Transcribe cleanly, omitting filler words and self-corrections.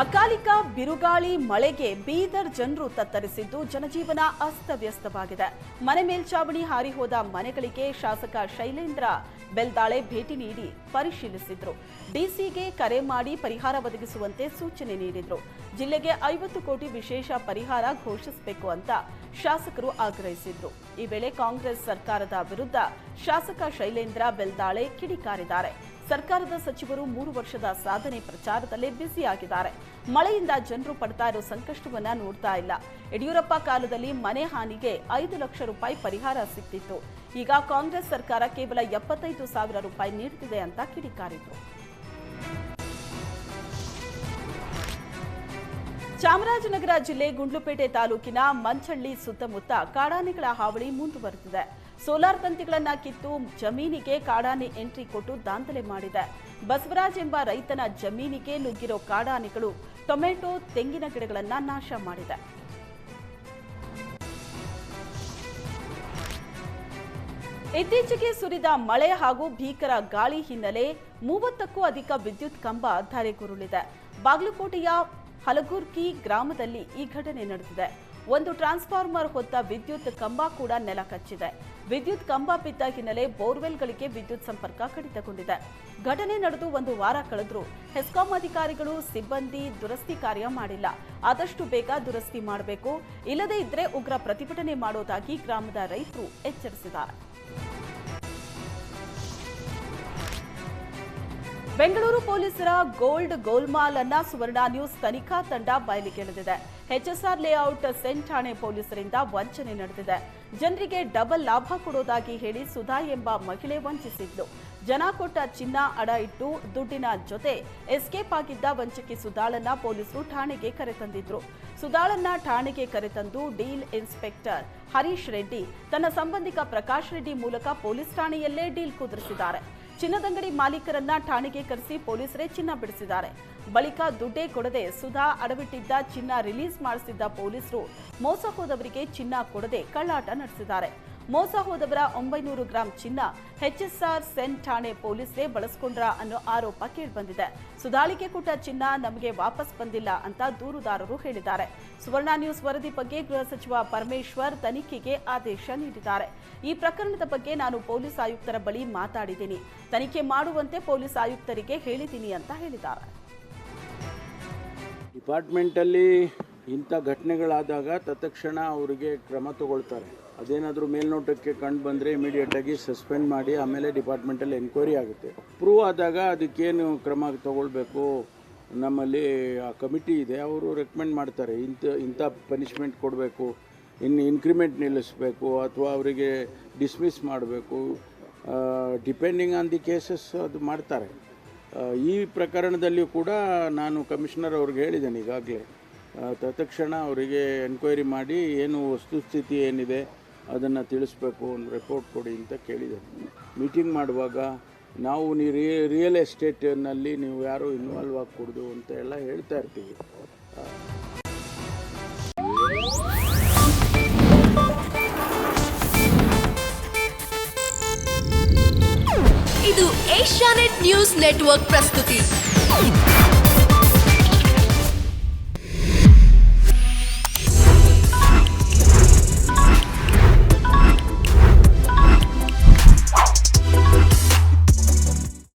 ಅಕಾಲಿಕ ಬಿರುಗಾಳಿ ಮಳೆಗೆ ಬೀದರ್ ಜನರು ತತ್ತರಿಸಿದ್ದು ಜನಜೀವನ ಅಸ್ತವ್ಯಸ್ತವಾಗಿದೆ. ಮನೆ ಮೇಲ್ಚಾವಣಿ ಹಾರಿ ಹೋದ ಮನೆಗಳಿಗೆ ಶಾಸಕ ಶೈಲೇಂದ್ರ ಬೆಲ್ದಾಳೆ ಭೇಟಿ ನೀಡಿ ಪರಿಶೀಲಿಸಿದ್ರು. ಡಿಸಿಗೆ ಕರೆ ಮಾಡಿ ಪರಿಹಾರ ಒದಗಿಸುವಂತೆ ಸೂಚನೆ ನೀಡಿದ್ರು. ಜಿಲ್ಲೆಗೆ 50 ಕೋಟಿ ವಿಶೇಷ ಪರಿಹಾರ ಘೋಷಿಸಬೇಕು ಅಂತ ಶಾಸಕರು ಆಗ್ರಹಿಸಿದ್ರು. ಈ ವೇಳೆ ಕಾಂಗ್ರೆಸ್ ಸರ್ಕಾರದ ವಿರುದ್ಧ ಶಾಸಕ ಶೈಲೇಂದ್ರ ಬೆಲ್ದಾಳೆ ಕಿಡಿಕಾರಿದ್ದಾರೆ. ಸರ್ಕಾರದ ಸಚಿವರು 3 ವರ್ಷದ ಸಾಧನೆ ಪ್ರಚಾರದಲ್ಲೇ ಬ್ಯುಸಿಯಾಗಿದ್ದಾರೆ. ಮಳೆಯಿಂದ ಜನರು ಪಡ್ತಾ ಇರೋ ಸಂಕಷ್ಟವನ್ನ ನೋಡ್ತಾ ಇಲ್ಲ. ಯಡಿಯೂರಪ್ಪ ಕಾಲದಲ್ಲಿ ಮನೆ ಹಾನಿಗೆ 5 ಲಕ್ಷ ರೂಪಾಯಿ ಪರಿಹಾರ ಸಿಕ್ತಿತ್ತು. ಈಗ ಕಾಂಗ್ರೆಸ್ ಸರ್ಕಾರ ಕೇವಲ 75,000 ರೂಪಾಯಿ ನೀಡುತ್ತಿದೆ ಅಂತ ಕಿಡಿಕಾರಿದ್ರು. ಚಾಮರಾಜನಗರ ಜಿಲ್ಲೆ ಗುಂಡ್ಲುಪೇಟೆ ತಾಲೂಕಿನ ಮಂಚಳ್ಳಿ ಸುತ್ತಮುತ್ತ ಕಾಡಾನೆಗಳ ಹಾವಳಿ ಮುಂದುವರೆದಿದೆ. ಸೋಲಾರ್ ತಂತಿಗಳನ್ನ ಕಿತ್ತು ಜಮೀನಿಗೆ ಕಾಡಾನೆ ಎಂಟ್ರಿ ಕೊಟ್ಟು ದಾಂಧಲೆ ಮಾಡಿದೆ. ಬಸವರಾಜ್ ಎಂಬ ರೈತನ ಜಮೀನಿಗೆ ನುಗ್ಗಿರೋ ಕಾಡಾನೆಗಳು ಟೊಮೆಟೊ, ತೆಂಗಿನ ಗಿಡಗಳನ್ನ ನಾಶ ಮಾಡಿದೆ. ಇತ್ತೀಚೆಗೆ ಸುರಿದ ಮಳೆ ಹಾಗೂ ಭೀಕರ ಗಾಳಿ ಹಿನ್ನೆಲೆ 30ಕ್ಕೂ ಅಧಿಕ ವಿದ್ಯುತ್ ಕಂಬ ಧರೆಗುರುಳಿದೆ. ಬಾಗಲಕೋಟೆಯ ಹಲಗುರ್ಕಿ ಗ್ರಾಮದಲ್ಲಿ ಈ ಘಟನೆ ನಡೆದಿದೆ. ಒಂದು ಟ್ರಾನ್ಸ್ಫಾರ್ಮರ್ ಹೊತ್ತ ವಿದ್ಯುತ್ ಕಂಬ ಕೂಡ ನೆಲ ಕಚ್ಚಿದೆ. ವಿದ್ಯುತ್ ಕಂಬ ಬಿದ್ದ ಹಿನ್ನೆಲೆ ಬೋರ್ವೆಲ್ಗಳಿಗೆ ವಿದ್ಯುತ್ ಸಂಪರ್ಕ ಕಡಿತಗೊಂಡಿದೆ. ಘಟನೆ ನಡೆದು 1 ವಾರ ಕಳೆದರೂ ಹೆಸ್ಕಾಂ ಅಧಿಕಾರಿಗಳು, ಸಿಬ್ಬಂದಿ ದುರಸ್ತಿ ಕಾರ್ಯ ಮಾಡಿಲ್ಲ. ಆದಷ್ಟು ಬೇಗ ದುರಸ್ತಿ ಮಾಡಬೇಕು, ಇಲ್ಲದೇ ಇದ್ರೆ ಉಗ್ರ ಪ್ರತಿಭಟನೆ ಮಾಡೋದಾಗಿ ಗ್ರಾಮದ ರೈತರು ಎಚ್ಚರಿಸಿದ್ದಾರೆ. ಬೆಂಗಳೂರು ಪೊಲೀಸರ ಗೋಲ್ಮಾಲ್ ಅನ್ನ ಸುವರ್ಣ ನ್ಯೂಸ್ ತನಿಖಾ ತಂಡ ಬಯಲಿಗೆಳೆದಿದೆ. ಎಚ್ಎಸ್ಆರ್ ಲೇಔಟ್ ಸೆಂಟ್ ಠಾಣೆ ಪೊಲೀಸರಿಂದ ವಂಚನೆ ನಡೆದಿದೆ. ಜನರಿಗೆ ಡಬಲ್ ಲಾಭ ಕೊಡೋದಾಗಿ ಹೇಳಿ ಸುಧಾ ಎಂಬ ಮಹಿಳೆ ವಂಚಿಸಿದ್ಲು. ಜನ ಕೊಟ್ಟ ಚಿನ್ನ ಅಡ ಇಟ್ಟು ದುಡ್ಡಿನ ಜೊತೆ ಎಸ್ಕೇಪ್ ಆಗಿದ್ದ ವಂಚಕಿ ಸುಧಾಳನ್ನ ಪೊಲೀಸರು ಠಾಣೆಗೆ ಕರೆತಂದಿದ್ರು. ಸುಧಾಳನ್ನ ಠಾಣೆಗೆ ಕರೆತಂದು ಡೀಲ್ ಇನ್ಸ್ಪೆಕ್ಟರ್ ಹರೀಶ್ ರೆಡ್ಡಿ ತನ್ನ ಸಂಬಂಧಿಕ ಪ್ರಕಾಶ್ ರೆಡ್ಡಿ ಮೂಲಕ ಪೊಲೀಸ್ ಠಾಣೆಯಲ್ಲೇ ಡೀಲ್ ಕುದುರಿಸಿದ್ದಾರೆ. ಚಿನ್ನದಂಗಡಿ ಮಾಲೀಕರನ್ನ ಠಾಣೆಗೆ ಕರೆಸಿ ಪೊಲೀಸರೇ ಚಿನ್ನ ಬಿಡಿಸಿದ್ದಾರೆ. ಬಳಿಕ ದುಡ್ಡೇ ಕೊಡದೆ ಸುಧಾ ಅಡವಿಟ್ಟಿದ್ದ ಚಿನ್ನ ರಿಲೀಸ್ ಮಾಡಿಸಿದ್ದ ಪೊಲೀಸರು ಮೋಸ ಹೋದವರಿಗೆ ಚಿನ್ನ ಕೊಡದೆ ಕಳ್ಳಾಟ ನಡೆಸಿದ್ದಾರೆ. ಮೋಸ ಹೋದವರ 900 ಗ್ರಾಂ ಚಿನ್ನ ಎಚ್ಎಸ್ಆರ್ ಸೆಂಟ್ ಠಾಣೆ ಪೊಲೀಸರೇ ಬಳಸಿಕೊಂಡ್ರ ಅನ್ನೋ ಆರೋಪ ಕೇಳಿಬಂದಿದೆ. ಸುಧಾಳಿಗೆ ಕೊಟ್ಟ ಚಿನ್ನ ನಮಗೆ ವಾಪಸ್ ಬಂದಿಲ್ಲ ಅಂತ ದೂರುದಾರರು ಹೇಳಿದ್ದಾರೆ. ಸುವರ್ಣ ನ್ಯೂಸ್ ವರದಿ ಬಗ್ಗೆ ಗೃಹ ಸಚಿವ ಪರಮೇಶ್ವರ್ ತನಿಖೆಗೆ ಆದೇಶ ನೀಡಿದ್ದಾರೆ. ಈ ಪ್ರಕರಣದ ಬಗ್ಗೆ ನಾನು ಪೊಲೀಸ್ ಆಯುಕ್ತರ ಬಳಿ ಮಾತಾಡಿದ್ದೀನಿ, ತನಿಖೆ ಮಾಡುವಂತೆ ಪೊಲೀಸ್ ಆಯುಕ್ತರಿಗೆ ಹೇಳಿದ್ದೀನಿ ಅಂತ ಹೇಳಿದ್ದಾರೆ. ಡಿಪಾರ್ಟ್ಮೆಂಟ್ ಅಲ್ಲಿ ಇಂಥ ಘಟನೆಗಳಾದಾಗ ತತ್ಕ್ಷಣ ಅವರಿಗೆ ಕ್ರಮ ತಗೊಳ್ತಾರೆ. ಅದೇನಾದರೂ ಮೇಲ್ನೋಟಕ್ಕೆ ಕಂಡು ಬಂದರೆ ಇಮಿಡಿಯೇಟಾಗಿ ಸಸ್ಪೆಂಡ್ ಮಾಡಿ ಆಮೇಲೆ ಡಿಪಾರ್ಟ್ಮೆಂಟಲ್ಲಿ ಎನ್ಕ್ವೈರಿ ಆಗುತ್ತೆ. ಪ್ರೂವ್ ಆದಾಗ ಅದಕ್ಕೇನು ಕ್ರಮ ತಗೊಳ್ಬೇಕು, ನಮ್ಮಲ್ಲಿ ಆ ಕಮಿಟಿ ಇದೆ, ಅವರು ರೆಕಮೆಂಡ್ ಮಾಡ್ತಾರೆ. ಇಂಥ ಪನಿಷ್ಮೆಂಟ್ ಕೊಡಬೇಕು, ಇನ್ಕ್ರಿಮೆಂಟ್ ನಿಲ್ಲಿಸಬೇಕು ಅಥವಾ ಅವರಿಗೆ ಡಿಸ್ಮಿಸ್ ಮಾಡಬೇಕು, ಡಿಪೆಂಡಿಂಗ್ ಆನ್ ದಿ ಕೇಸಸ್ ಅದು ಮಾಡ್ತಾರೆ. ಈ ಪ್ರಕರಣದಲ್ಲಿ ಕೂಡ ನಾನು ಕಮಿಷನರ್ ಅವ್ರಿಗೆ ಹೇಳಿದ್ದೇನೆ ಈಗಾಗಲೇ. ತತ್ಕ್ಷಣ ಅವರಿಗೆ ಎನ್ಕ್ವೈರಿ ಮಾಡಿ ಏನು ವಸ್ತುಸ್ಥಿತಿ ಏನಿದೆ ಅದನ್ನು ತಿಳಿಸ್ಬೇಕು, ಒಂದು ರಿಪೋರ್ಟ್ ಕೊಡಿ ಅಂತ ಕೇಳಿದ್ದೇನೆ. ಮೀಟಿಂಗ್ ಮಾಡುವಾಗ ನಾವು ರಿಯಲ್ ಎಸ್ಟೇಟ್ನಲ್ಲಿ ನೀವು ಯಾರೂ ಇನ್ವಾಲ್ವ್ ಆಗಕೂಡ್ದು ಅಂತ ಎಲ್ಲ ಹೇಳ್ತಾ ಇರ್ತೀವಿ. ಇದು ಏಷ್ಯಾನೆಟ್ ನ್ಯೂಸ್ ನೆಟ್ವರ್ಕ್ ಪ್ರಸ್ತುತಿ.